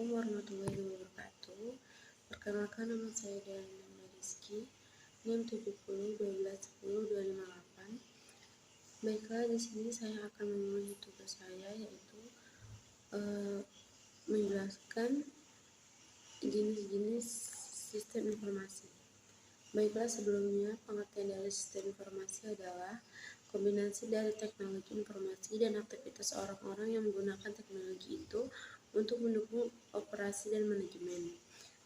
Assalamualaikum warahmatullahi wabarakatuh. Perkenalkan, nama saya Dana Rizky, NIM 70121028. Baiklah, di sini saya akan memenuhi tugas saya, yaitu menjelaskan jenis-jenis sistem informasi. Baiklah, sebelumnya pengertian dari sistem informasi adalah kombinasi dari teknologi informasi dan aktivitas orang-orang yang menggunakan teknologi itu untuk mendukung operasi dan manajemen.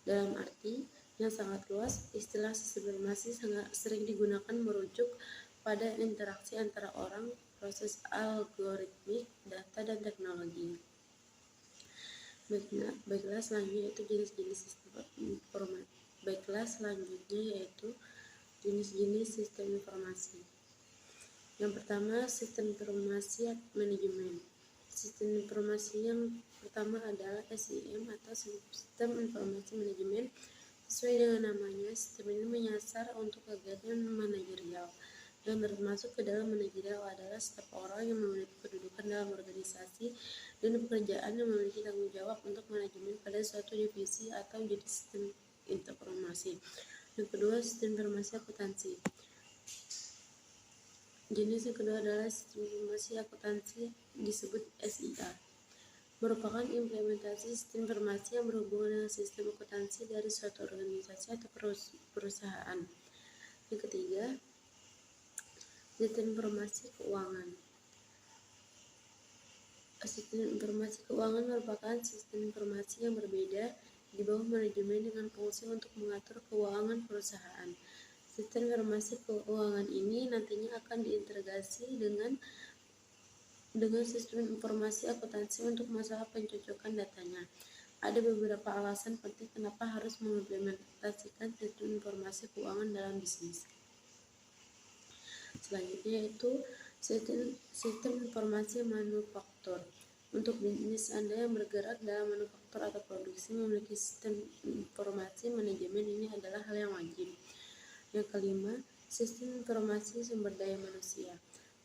Dalam arti yang sangat luas, istilah sistem informasi sangat sering digunakan merujuk pada interaksi antara orang, proses algoritmik, data, dan teknologi. Baiklah, selanjutnya yaitu jenis-jenis sistem informasi. Jenis-jenis sistem informasi. Yang pertama, sistem informasi manajemen. Sistem informasi yang pertama adalah SIM atau sistem informasi manajemen. Sesuai dengan namanya, sistem ini menyasar untuk kegiatan manajerial. Yang termasuk ke dalam manajerial adalah setiap orang yang memiliki kedudukan dalam organisasi dan pekerjaan yang memiliki tanggung jawab untuk manajemen pada suatu divisi atau jenis sistem informasi. Yang kedua, sistem informasi akuntansi. Jenis yang kedua adalah sistem informasi akuntansi, disebut SIA. Merupakan implementasi sistem informasi yang berhubungan dengan sistem akuntansi dari suatu organisasi atau perusahaan. Yang ketiga, sistem informasi keuangan. Sistem informasi keuangan merupakan sistem informasi yang berbeda di bawah manajemen dengan fungsi untuk mengatur keuangan perusahaan. Sistem informasi keuangan ini nantinya akan diintegrasi dengan sistem informasi akuntansi untuk masalah pencocokan datanya. Ada beberapa alasan penting kenapa harus mengimplementasikan sistem informasi keuangan dalam bisnis. Selanjutnya yaitu sistem informasi manufaktur. Untuk bisnis Anda yang bergerak dalam manufaktur atau produksi, memiliki sistem informasi manajemen ini adalah hal yang wajib. Yang kelima, sistem informasi sumber daya manusia.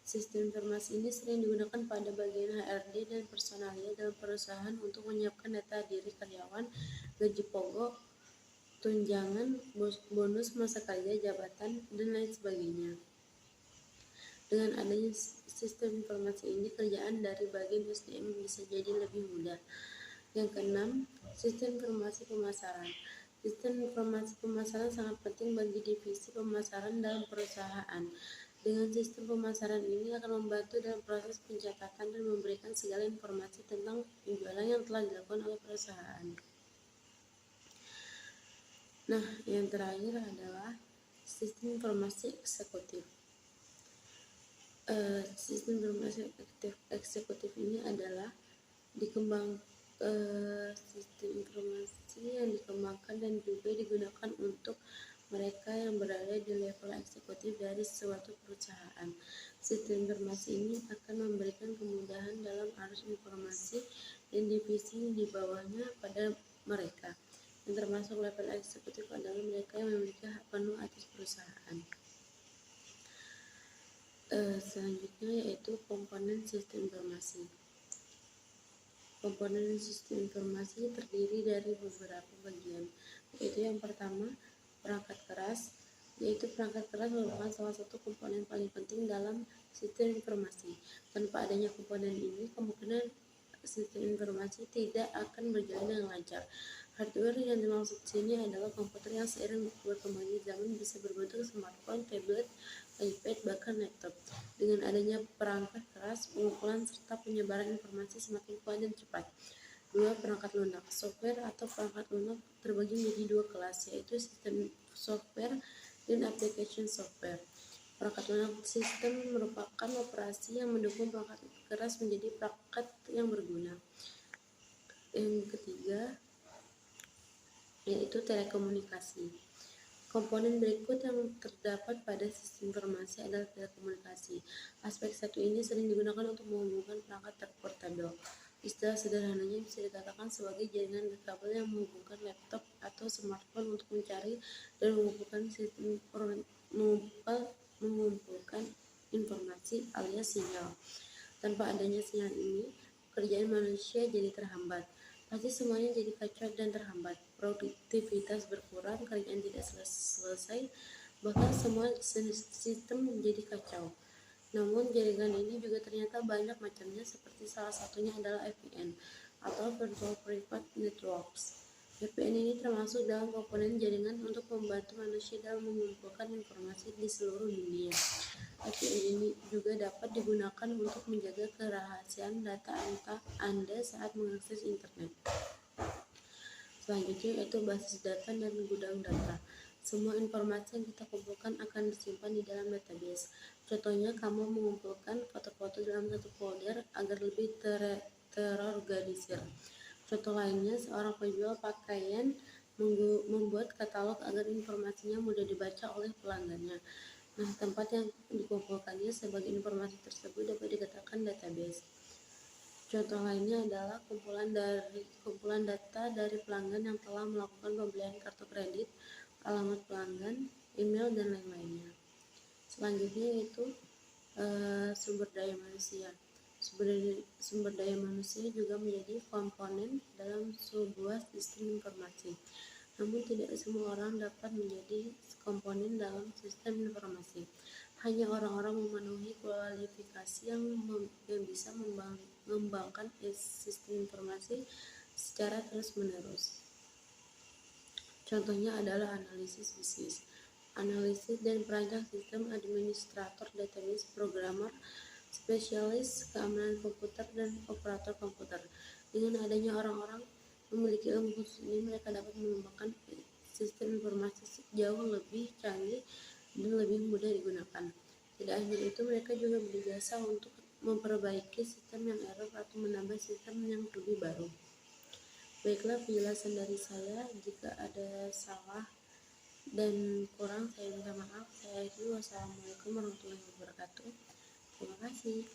Sistem informasi ini sering digunakan pada bagian HRD dan personalia dalam perusahaan untuk menyiapkan data diri karyawan, gaji pokok, tunjangan, bonus masa kerja, jabatan, dan lain sebagainya. Dengan adanya sistem informasi ini, kerjaan dari bagian SDM bisa jadi lebih mudah. Yang keenam, sistem informasi pemasaran. Sistem informasi pemasaran sangat penting bagi divisi pemasaran dalam perusahaan. Dengan sistem pemasaran ini akan membantu dalam proses pencatatan dan memberikan segala informasi tentang penjualan yang telah dilakukan oleh perusahaan. Nah, yang terakhir adalah sistem informasi eksekutif. Sistem informasi eksekutif ini adalah sistem informasi yang dikembangkan dan juga digunakan untuk mereka yang berada di level eksekutif dari suatu perusahaan. Sistem informasi ini akan memberikan kemudahan dalam arus informasi dan divisi di bawahnya pada mereka, yang termasuk level eksekutif adalah mereka yang memiliki hak penuh atas perusahaan. Selanjutnya yaitu komponen sistem informasi. Komponen sistem informasi terdiri dari beberapa bagian, yaitu yang pertama, perangkat keras. Perangkat keras merupakan salah satu komponen paling penting dalam sistem informasi. Tanpa adanya komponen ini, kemungkinan sistem informasi tidak akan berjalan dengan lancar. Hardware yang dimaksud sini adalah komputer yang seiring berkembangnya zaman bisa berbentuk smartphone, tablet, iPad, bahkan laptop. Dengan adanya perangkat keras, pengumpulan serta penyebaran informasi semakin kuat dan cepat. 2. Perangkat lunak. Software atau perangkat lunak terbagi menjadi dua kelas, yaitu sistem software dan application software. Perangkat lunak sistem merupakan operasi yang mendukung perangkat keras menjadi perangkat yang berguna. Yang ketiga yaitu telekomunikasi. Komponen berikut yang terdapat pada sistem informasi adalah telekomunikasi. Aspek satu ini sering digunakan untuk menghubungkan perangkat terportable. Istilah sederhananya bisa dikatakan sebagai jaringan kabel yang menghubungkan laptop atau smartphone untuk mencari dan mengumpulkan informasi alias sinyal. Tanpa adanya sinyal ini, pekerjaan manusia jadi terhambat. Pasti semuanya jadi kacau dan terhambat, produktivitas berkurang, kerjaan tidak selesai, bahkan semua sistem menjadi kacau. Namun jaringan ini juga ternyata banyak macamnya, seperti salah satunya adalah VPN atau Virtual Private Networks. VPN ini termasuk dalam komponen jaringan untuk membantu manusia dalam mengumpulkan informasi di seluruh dunia. VPN ini juga dapat digunakan untuk menjaga kerahasiaan data Anda saat mengakses internet. Selanjutnya yaitu basis data dan gudang data. Semua informasi yang kita kumpulkan akan disimpan di dalam database. Contohnya, kamu mengumpulkan foto-foto dalam satu folder agar lebih terorganisir. Contoh lainnya, seorang penjual pakaian membuat katalog agar informasinya mudah dibaca oleh pelanggannya. Nah, tempat yang dikumpulkannya sebagai informasi tersebut dapat dikatakan database. Contoh lainnya adalah kumpulan data dari pelanggan yang telah melakukan pembelian kartu kredit, alamat pelanggan, email, dan lain-lainnya. Selanjutnya yaitu sumber daya manusia. Sumber daya manusia juga menjadi komponen dalam sebuah sistem informasi. Namun tidak semua orang dapat menjadi komponen dalam sistem informasi. Hanya orang-orang memenuhi kualifikasi yang bisa mengembangkan sistem informasi secara terus-menerus. Contohnya adalah analisis bisnis, analisis dan perancang sistem, administrator database, programmer, spesialis keamanan komputer, dan operator komputer. Dengan adanya orang-orang memiliki ilmu khusus ini, mereka dapat mengembangkan sistem informasi jauh lebih canggih dan lebih mudah digunakan. Tidak hanya itu, mereka juga berjasa untuk memperbaiki sistem yang error atau menambah sistem yang lebih baru. Baiklah, penjelasan dari saya. Jika ada salah dan kurang, saya minta maaf. Saya akhiri. Wassalamualaikum warahmatullahi wabarakatuh. Terima kasih.